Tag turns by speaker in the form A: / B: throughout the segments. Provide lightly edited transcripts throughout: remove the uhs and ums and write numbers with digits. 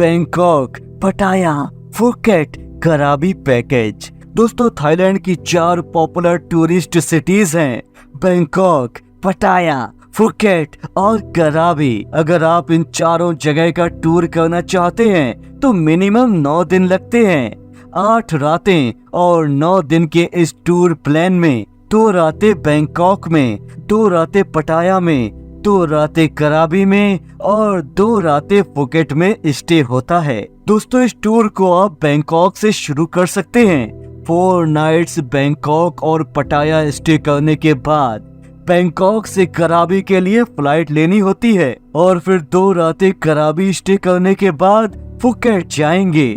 A: Bangkok, पटाया, Phuket, कराबी package. दोस्तों थाईलैंड की 4 पॉपुलर टूरिस्ट सिटीज हैं बैंकॉक, पटाया, फुकेट और कराबी। अगर आप इन चारों जगह का टूर करना चाहते हैं तो मिनिमम 9 दिन लगते हैं। 8 रातें और 9 दिन के इस टूर प्लान में 2 रातें बैंकॉक में, 2 रातें पटाया में, 2 रातें कराबी में और 2 रातें फुकेट में स्टे होता है। दोस्तों इस टूर को आप बैंकॉक से शुरू कर सकते हैं। 4 नाइट्स बैंकॉक और पटाया स्टे करने के बाद बैंकॉक से कराबी के लिए फ्लाइट लेनी होती है और फिर 2 रातें कराबी स्टे करने के बाद फुकेट जाएंगे।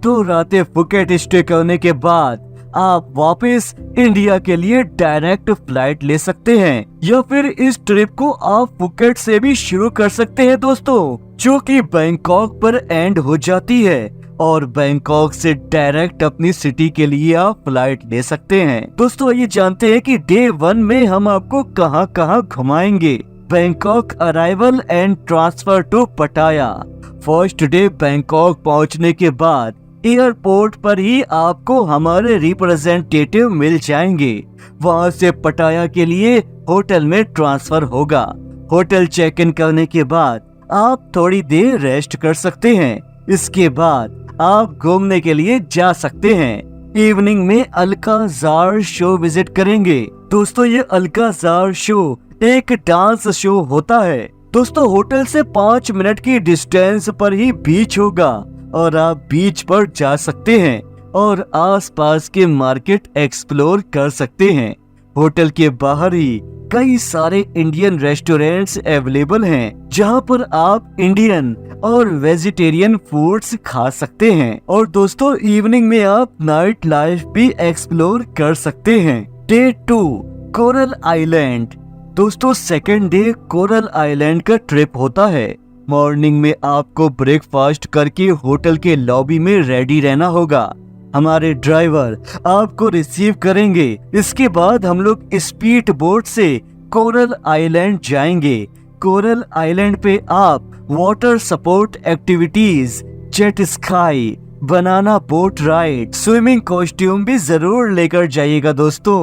A: 2 रातें फुकेट स्टे करने के बाद आप वापस इंडिया के लिए डायरेक्ट फ्लाइट ले सकते हैं या फिर इस ट्रिप को आप फुकेट से भी शुरू कर सकते हैं दोस्तों, जो कि बैंकॉक पर एंड हो जाती है और बैंकॉक से डायरेक्ट अपनी सिटी के लिए आप फ्लाइट ले सकते हैं। दोस्तों ये जानते हैं कि डे 1 में हम आपको कहां कहां घुमाएंगे। Bangkok arrival and transfer to Pattaya. First day Bangkok पहुंचने के बाद एयरपोर्ट पर ही आपको हमारे रिप्रेजेंटेटिव मिल जाएंगे। वहां से पटाया के लिए होटल में ट्रांसफर होगा। होटल चेक इन करने के बाद आप थोड़ी देर रेस्ट कर सकते हैं। इसके बाद आप घूमने के लिए जा सकते हैं। इवनिंग में अल्काजार शो विजिट करेंगे। दोस्तों ये अल्काजार शो एक डांस शो होता है। दोस्तों होटल से 5 मिनट की डिस्टेंस पर ही बीच होगा और आप बीच पर जा सकते हैं और आसपास के मार्केट एक्सप्लोर कर सकते हैं। होटल के बाहर ही कई सारे इंडियन रेस्टोरेंट्स अवेलेबल हैं जहां पर आप इंडियन और वेजिटेरियन फूड्स खा सकते हैं। और दोस्तों इवनिंग में आप नाइट लाइफ भी एक्सप्लोर कर सकते हैं। Day 2 coral island. दोस्तों सेकेंड डे कोरल आइलैंड का ट्रिप होता है। मॉर्निंग में आपको ब्रेकफास्ट करके होटल के लॉबी में रेडी रहना होगा। हमारे ड्राइवर आपको रिसीव करेंगे। इसके बाद हम लोग स्पीड बोट से कोरल आइलैंड जाएंगे। कोरल आइलैंड पे आप water support activities, jet ski, banana boat ride, swimming costume भी जरूर लेकर जाइएगा दोस्तों।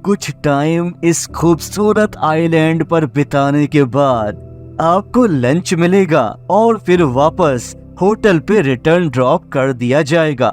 A: कुछ टाइम इस खूबसूरत आइलैंड पर बिताने के बाद आपको लंच मिलेगा और फिर वापस होटल पे रिटर्न ड्रॉप कर दिया जाएगा।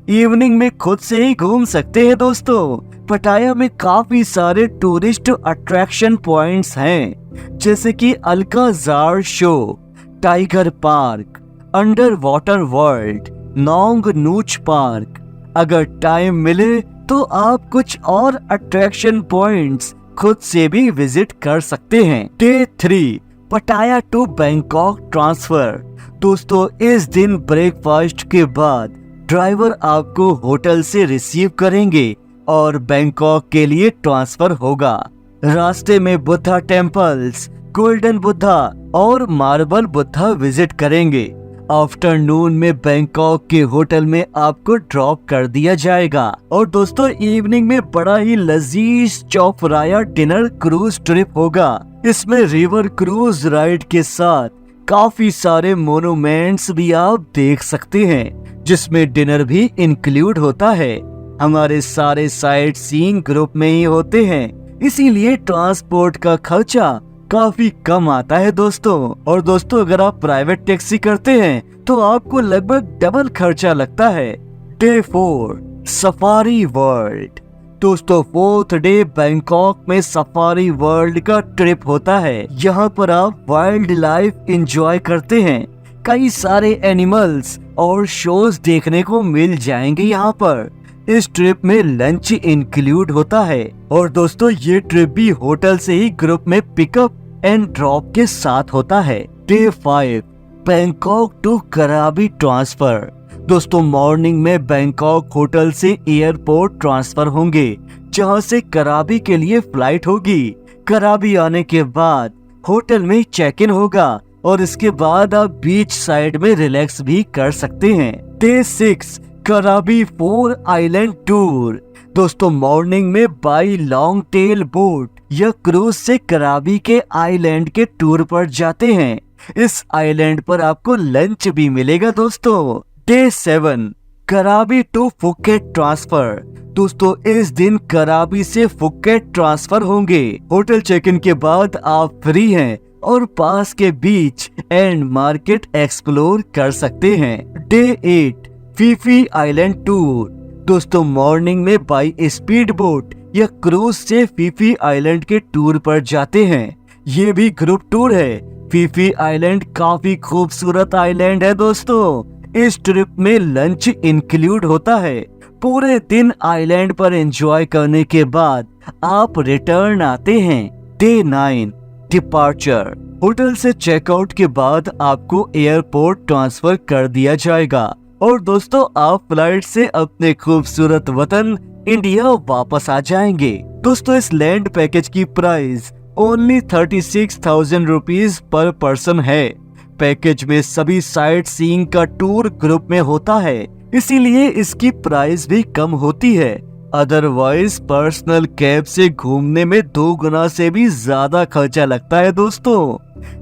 A: इवनिंग में खुद से ही घूम सकते हैं दोस्तों। पटाया में काफी सारे टूरिस्ट अट्रैक्शन पॉइंट्स हैं जैसे कि Alcazar show, tiger park, under water world, Nong Nooch park. अगर टाइम मिले तो आप कुछ और अट्रैक्शन पॉइंट्स खुद से भी विजिट कर सकते हैं। डे 3 पटाया टू बैंकॉक ट्रांसफर। दोस्तों इस दिन ब्रेकफास्ट के बाद ड्राइवर आपको होटल से रिसीव करेंगे और बैंकॉक के लिए ट्रांसफर होगा। रास्ते में बुद्धा टेम्पल्स, गोल्डन बुद्धा और मार्बल बुद्धा विजिट करेंगे। आफ्टरनून में बैंकॉक के होटल में आपको ड्रॉप कर दिया जाएगा। और दोस्तों इवनिंग में बड़ा ही लजीज चौफराया डिनर क्रूज ट्रिप होगा। इसमें रिवर क्रूज राइड के साथ काफी सारे मोनूमेंट्स भी आप देख सकते हैं जिसमें डिनर भी इंक्लूड होता है। हमारे सारे साइट सीइंग ग्रुप में ही होते हैं, इसीलिए ट्रांसपोर्ट का खर्चा काफी कम आता है दोस्तों। और दोस्तों अगर आप प्राइवेट टैक्सी करते हैं तो आपको लगभग डबल खर्चा लगता है। Day 4 safari world. दोस्तों 4th डे बैंकॉक में सफारी वर्ल्ड का ट्रिप होता है। यहाँ पर आप वाइल्ड लाइफ एंजॉय करते हैं। कई सारे एनिमल्स और शोज देखने को मिल जाएंगे यहाँ पर। इस ट्रिप में लंच इंक्लूड होता है। और दोस्तों ये ट्रिप भी होटल से ही ग्रुप में पिकअप एंड ड्रॉप के साथ होता है। डे 5 बैंकॉक टू कराबी ट्रांसफर। दोस्तों मॉर्निंग में बैंकॉक होटल से एयरपोर्ट ट्रांसफर होंगे जहां से कराबी के लिए फ्लाइट होगी। कराबी आने के बाद होटल में चेक इन होगा और इसके बाद आप बीच साइड में रिलैक्स भी कर सकते हैं। डे 6 कराबी 4 आइलैंड टूर। दोस्तों मॉर्निंग में बाई लॉन्ग टेल बोट या क्रूज से कराबी के आइलैंड के टूर पर जाते हैं। इस आइलैंड पर आपको लंच भी मिलेगा दोस्तों। डे 7 कराबी टू फुकेट ट्रांसफर। दोस्तों इस दिन कराबी से फुकेट ट्रांसफर होंगे। होटल चेक इन के बाद आप फ्री हैं और पास के बीच एंड मार्केट एक्सप्लोर कर सकते हैं। Day 8 Phi Phi island tour. दोस्तों मॉर्निंग में बाई स्पीड बोट या क्रूज से फीफी आइलैंड के टूर पर जाते हैं। ये भी ग्रुप टूर है। फीफी आइलैंड काफी खूबसूरत आइलैंड है दोस्तों। इस ट्रिप में लंच इंक्लूड होता है। पूरे दिन आइलैंड पर एंजॉय करने के बाद आप रिटर्न आते हैं। Day 9 departure. होटल से चेकआउट के बाद आपको एयरपोर्ट ट्रांसफर कर दिया जाएगा और दोस्तों आप फ्लाइट से अपने खूबसूरत वतन इंडिया वापस आ जाएंगे। दोस्तों इस लैंड पैकेज की price only 36,000 rupees per person है। पैकेज में सभी साइट सीइंग का टूर ग्रुप में होता है, इसीलिए इसकी प्राइस भी कम होती है। अदरवाइज पर्सनल कैब से घूमने में 2 गुना से भी ज्यादा खर्चा लगता है दोस्तों।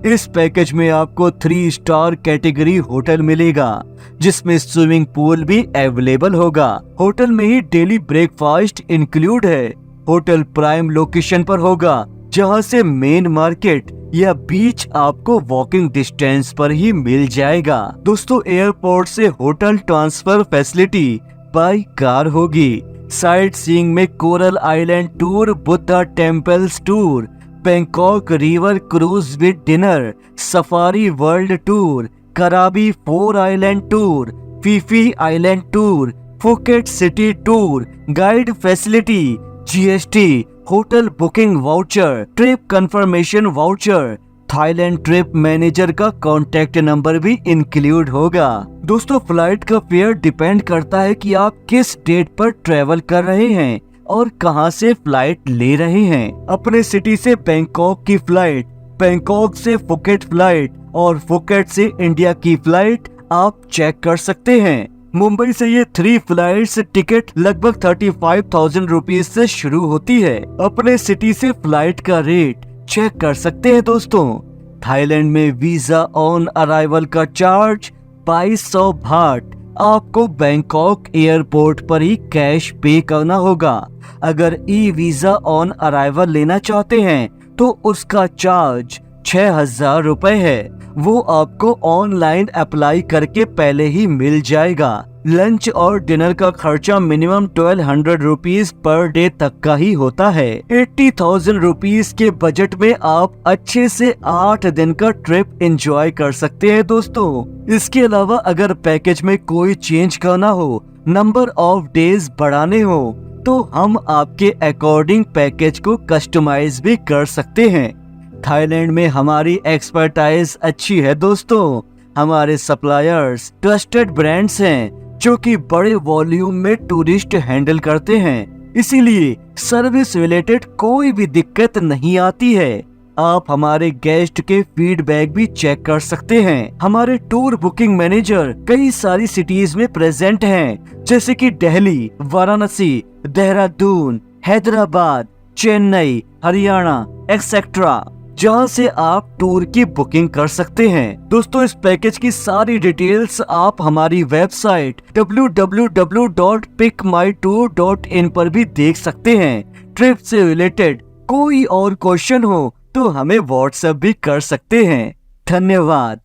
A: इस पैकेज में आपको 3 स्टार कैटेगरी होटल मिलेगा, जिसमें स्विमिंग पूल भी अवेलेबल होगा। होटल में ही डेली ब्रेकफास्ट इंक्लूड है। होटल प्राइम लोकेशन पर होगा, जहां से मेन मार्केट या बीच आपको वॉकिंग डिस्टेंस पर ही मिल जाएगा। दोस्तों एयरपोर्ट से hotel transfer facility by car होगी। साइट सीइंग में coral island tour, Buddha temples tour, Bangkok river cruise with dinner, safari world tour, कराबी 4 island tour, Phi Phi island tour, Phuket city tour, guide facility, GST, hotel booking voucher, trip confirmation voucher, Thailand trip manager का contact number भी include होगा। दोस्तों flight का fair depend करता है कि आप किस डेट पर ट्रेवल कर रहे हैं और कहां से फ्लाइट ले रहे हैं। अपने सिटी से बैंकॉक की फ्लाइट, बैंकॉक से फुकेट फ्लाइट और फुकेट से इंडिया की फ्लाइट आप चेक कर सकते हैं। मुंबई से ये 3 फ्लाइट्स टिकट लगभग 35,000 रुपीज से शुरू होती है। अपने सिटी से फ्लाइट का रेट चेक कर सकते हैं दोस्तों। थाईलैंड में वीजा ऑन अराइवल का चार्ज 2200 बाट आपको बैंकॉक एयरपोर्ट पर ही कैश पे करना होगा। अगर ई वीजा ऑन अराइवल लेना चाहते हैं तो उसका चार्ज 6,000 रुपए है। वो आपको ऑनलाइन अप्लाई करके पहले ही मिल जाएगा। लंच और डिनर का खर्चा मिनिमम 1200 रुपीज पर डे तक का ही होता है। 80,000 रुपीज के बजट में आप अच्छे से 8 दिन का ट्रिप एंजॉय कर सकते हैं दोस्तों। इसके अलावा अगर पैकेज में कोई चेंज करना हो, नंबर ऑफ डेज बढ़ाने हो, तो हम आपके अकॉर्डिंग पैकेज को कस्टमाइज भी कर सकते हैं। थाईलैंड में हमारी एक्सपर्टाइज अच्छी है दोस्तों। हमारे सप्लायर्स ट्रस्टेड ब्रांड्स हैं जो कि बड़े वॉल्यूम में टूरिस्ट हैंडल करते हैं, इसीलिए सर्विस रिलेटेड कोई भी दिक्कत नहीं आती है। आप हमारे गेस्ट के फीडबैक भी चेक कर सकते हैं। हमारे टूर बुकिंग मैनेजर कई सारी सिटीज में प्रेजेंट हैं, जैसे कि दिल्ली, वाराणसी, देहरादून, हैदराबाद, चेन्नई, हरियाणा एक्सेट्रा, जहां से आप टूर की बुकिंग कर सकते हैं। दोस्तों इस पैकेज की सारी डिटेल्स आप हमारी वेबसाइट www.pickmytour.in पर भी देख सकते हैं। ट्रिप से रिलेटेड कोई और क्वेश्चन हो तो हमें व्हाट्सएप भी कर सकते हैं। धन्यवाद।